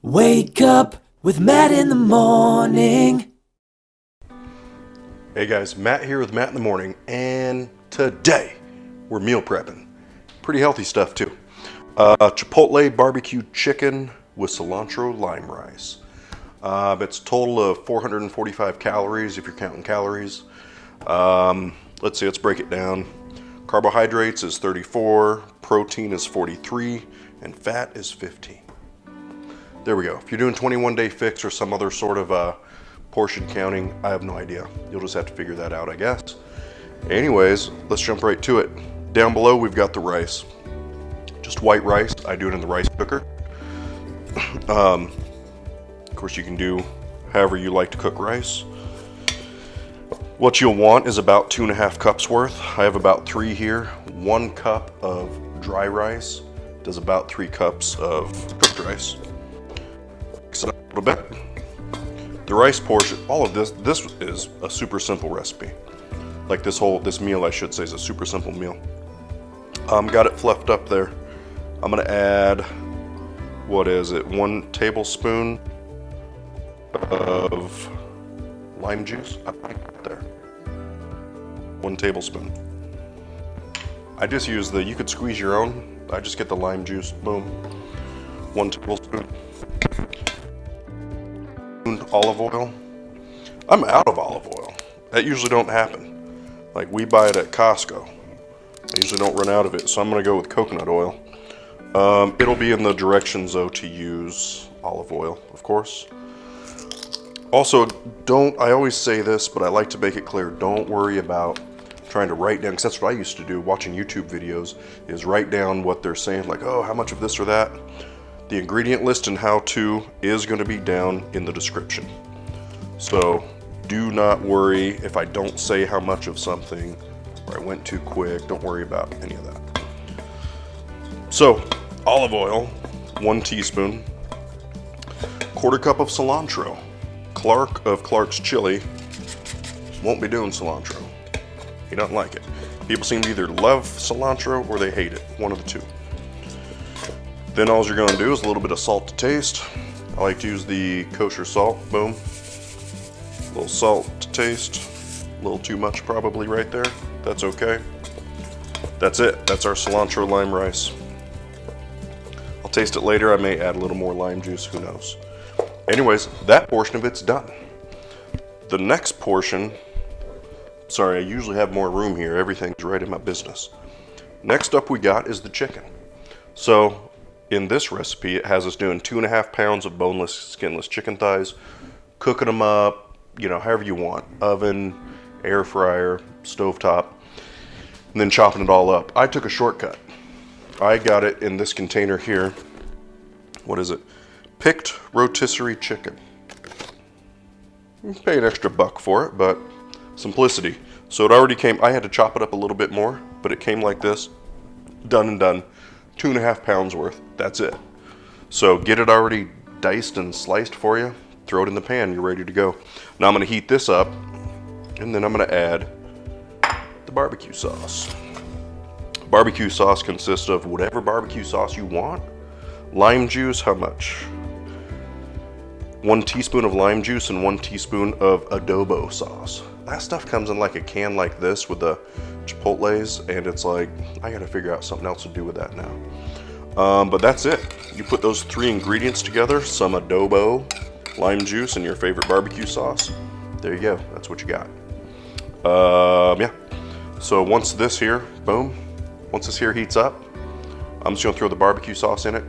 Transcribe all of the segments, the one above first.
Wake up with Matt in the morning. Hey guys, Matt here with Matt in the morning, and today we're meal prepping. Pretty healthy stuff too. Chipotle barbecue chicken with cilantro lime rice. It's a total of 445 calories if you're counting calories. Let's see, let's break it down. Carbohydrates is 34, protein is 43, and fat is 15. There we go. If you're doing 21-day fix or some other sort of portion counting, I have no idea. You'll just have to figure that out, I guess. Anyways, let's jump right to it. Down below, we've got the rice. Just white rice. I do it in the rice cooker. Of course, you can do however you like to cook rice. What you'll want is about 2.5 cups worth. I have about 3 here. 1 cup of dry rice does about 3 cups of cooked rice. Mix it up a little bit. The rice portion, all of this is a super simple recipe. Like this meal, I should say, is a super simple meal. Got it fluffed up there. I'm gonna add, what is it, 1 tablespoon of lime juice. I put it there. 1 tablespoon. I just use you could squeeze your own. I just get the lime juice, boom. 1 tablespoon. Olive oil. I'm out of olive oil. That usually don't happen. Like, we buy it at Costco. I usually don't run out of it, so I'm gonna go with coconut oil. It'll be in the directions though to use olive oil, of course. Also, I always say this, but I like to make it clear, don't worry about trying to write down, because that's what I used to do watching YouTube videos, is write down what they're saying, like, oh, how much of this or that. The ingredient list and how to is going to be down in the description. So do not worry if I don't say how much of something or I went too quick. Don't worry about any of that. So olive oil, 1 teaspoon, 1/4 cup of cilantro. Clark of Clark's Chili won't be doing cilantro. He doesn't like it. People seem to either love cilantro or they hate it. One of the two. Then all you're gonna do is a little bit of salt to taste. I like to use the kosher salt, boom. A little salt to taste. A little too much probably right there. That's okay. That's it, that's our cilantro lime rice. I'll taste it later, I may add a little more lime juice, who knows. Anyways, that portion of it's done. The next portion, sorry, I usually have more room here, everything's right in my business. Next up we got is the chicken. So, in this recipe, it has us doing 2.5 pounds of boneless, skinless chicken thighs, cooking them up, you know, however you want. Oven, air fryer, stovetop, and then chopping it all up. I took a shortcut. I got it in this container here. What is it? Picked rotisserie chicken. You pay an extra $1 for it, but simplicity. So it already came, I had to chop it up a little bit more, but it came like this, done and done. 2.5 pounds worth, that's it. So get it already diced and sliced for you, throw it in the pan, you're ready to go. Now I'm gonna heat this up, and then I'm gonna add the barbecue sauce. Barbecue sauce consists of whatever barbecue sauce you want. Lime juice, how much? 1 teaspoon of lime juice and 1 teaspoon of adobo sauce. That stuff comes in like a can like this with the Chipotles, and it's like, I gotta figure out something else to do with that now. But that's it. You put those 3 ingredients together, some adobo, lime juice, and your favorite barbecue sauce. There you go, that's what you got. Yeah. So once this here, boom, once this here heats up, I'm just gonna throw the barbecue sauce in it,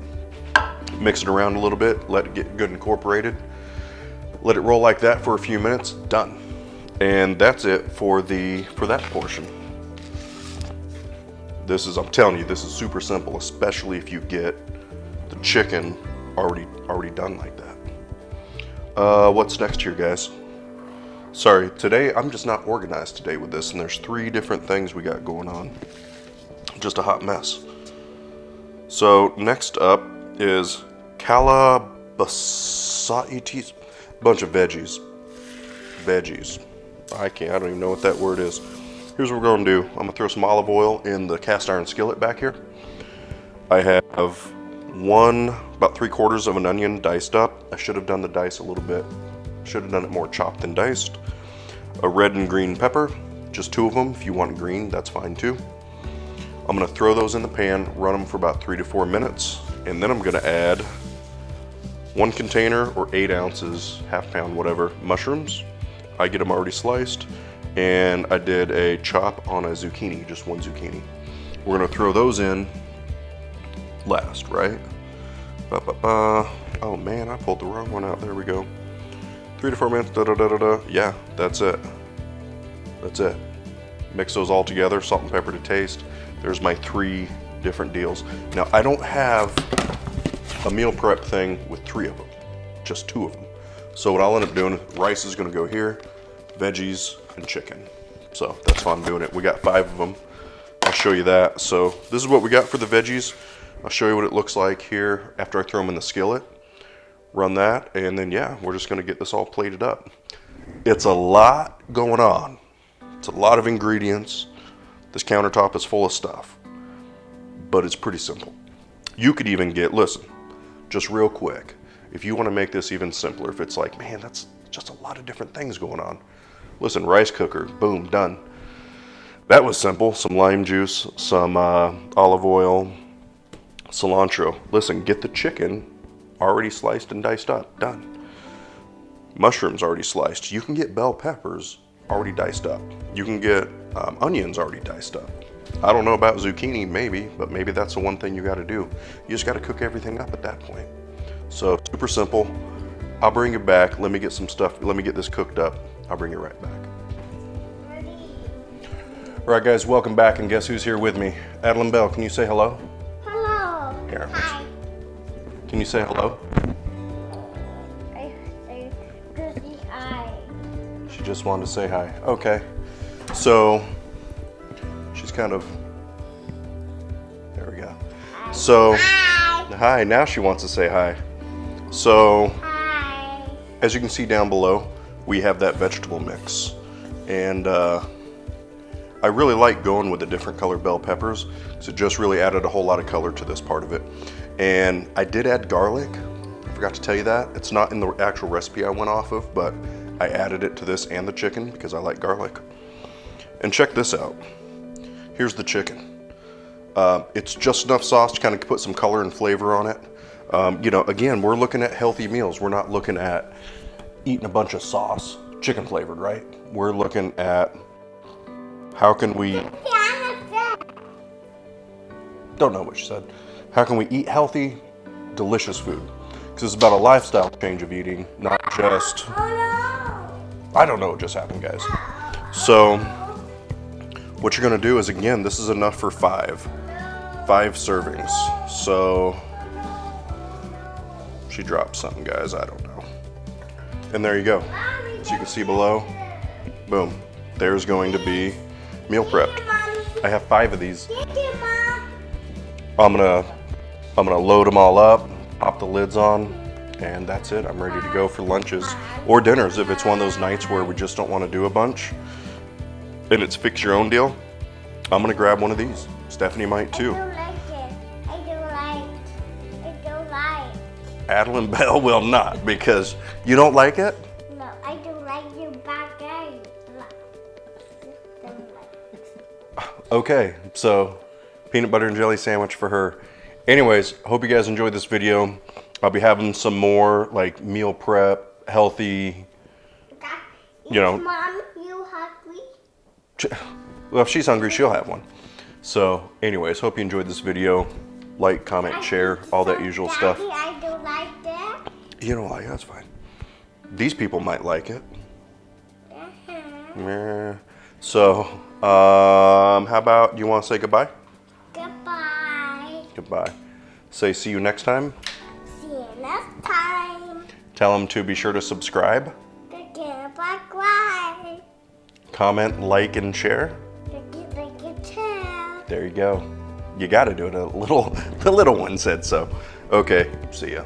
mix it around a little bit, let it get good incorporated, let it roll like that for a few minutes, done. And that's it for that portion. I'm telling you, this is super simple, especially if you get the chicken already done like that. What's next here, guys? Sorry, today I'm just not organized today with this, and there's 3 different things we got going on. Just a hot mess. So next up is calabasaitis, bunch of veggies. I don't even know what that word is. Here's what we're going to do. I'm going to throw some olive oil in the cast iron skillet back here. I have about 3/4 of an onion diced up. I should have done the dice a little bit. Should have done it more chopped than diced. A red and green pepper, just 2 of them. If you want green, that's fine too. I'm gonna throw those in the pan, run them for about 3 to 4 minutes, and then I'm gonna add 1 container or 8 ounces, half pound, whatever, mushrooms. I get them already sliced, and I did a chop on a zucchini, just 1 zucchini. We're gonna throw those in last, right? Oh man, I pulled the wrong one out. There we go. 3 to 4 minutes. Yeah, that's it. That's it. Mix those all together. Salt and pepper to taste. There's my 3 different deals. Now I don't have a meal prep thing with 3 of them, just 2 of them. So what I'll end up doing, rice is going to go here, veggies and chicken. So that's how I'm doing it. We got 5 of them. I'll show you that. So this is what we got for the veggies. I'll show you what it looks like here after I throw them in the skillet. Run that, and then yeah, we're just gonna get this all plated up. It's a lot going on. It's a lot of ingredients. This countertop is full of stuff, but it's pretty simple. You could even get, listen, just real quick, if you wanna make this even simpler, if it's like, man, that's just a lot of different things going on. Listen, rice cooker, boom, done. That was simple. Some lime juice, some olive oil, cilantro. Listen, get the chicken already sliced and diced up, done. Mushrooms already sliced. You can get bell peppers already diced up. You can get onions already diced up. I don't know about zucchini, maybe, but maybe that's the one thing you gotta do. You just gotta cook everything up at that point. So super simple. I'll bring you back. Let me get some stuff, let me get this cooked up. I'll bring you right back. All right, guys, welcome back, and guess who's here with me? Adeline Bell, can you say hello? Hello. Here. Hi. Can you say hello? I say goodie eye. She just wanted to say hi. Okay. So, she's kind of, there we go. So, hi, now she wants to say hi. So, Hi. as you can see down below, we have that vegetable mix. And I really like going with the different colored bell peppers because it just really added a whole lot of color to this part of it. And I did add garlic. I forgot to tell you that. It's not in the actual recipe I went off of, but I added it to this and the chicken because I like garlic. And check this out. Here's the chicken. It's just enough sauce to kind of put some color and flavor on it. You know, again, we're looking at healthy meals. We're not looking at eating a bunch of sauce, chicken flavored, right? We're looking at how can we, don't know what she said. How can we eat healthy, delicious food? Because it's about a lifestyle change of eating, not just, I don't know what just happened, guys. So what you're gonna do is, again, this is enough for 5 servings. So she dropped something, guys, I don't know. And there you go. As you can see below, boom, there's going to be meal prepped. I have 5 of these. I'm gonna load them all up, pop the lids on, and that's it. I'm ready to go for lunches or dinners if it's one of those nights where we just don't want to do a bunch and it's fix your own deal. I'm gonna grab one of these. Stephanie might too. I don't like. Adeline Bell will not, because you don't like it? No, I don't like your bagay. Okay, so peanut butter and jelly sandwich for her. Anyways, hope you guys enjoyed this video. I'll be having some more like meal prep, healthy, you know. Mom, you hungry? Well, if she's hungry, she'll have one. So anyways, hope you enjoyed this video. Like, comment, share, all that usual stuff. Daddy, I don't like that. You don't like it, that's fine. These people might like it. Yeah. So, how about you want to say goodbye? Goodbye. Goodbye. Say see you next time. See you next time. Tell them to be sure to subscribe, Bye. comment, like, and share. There you go. You got to do it. The little one said so. Okay, see ya.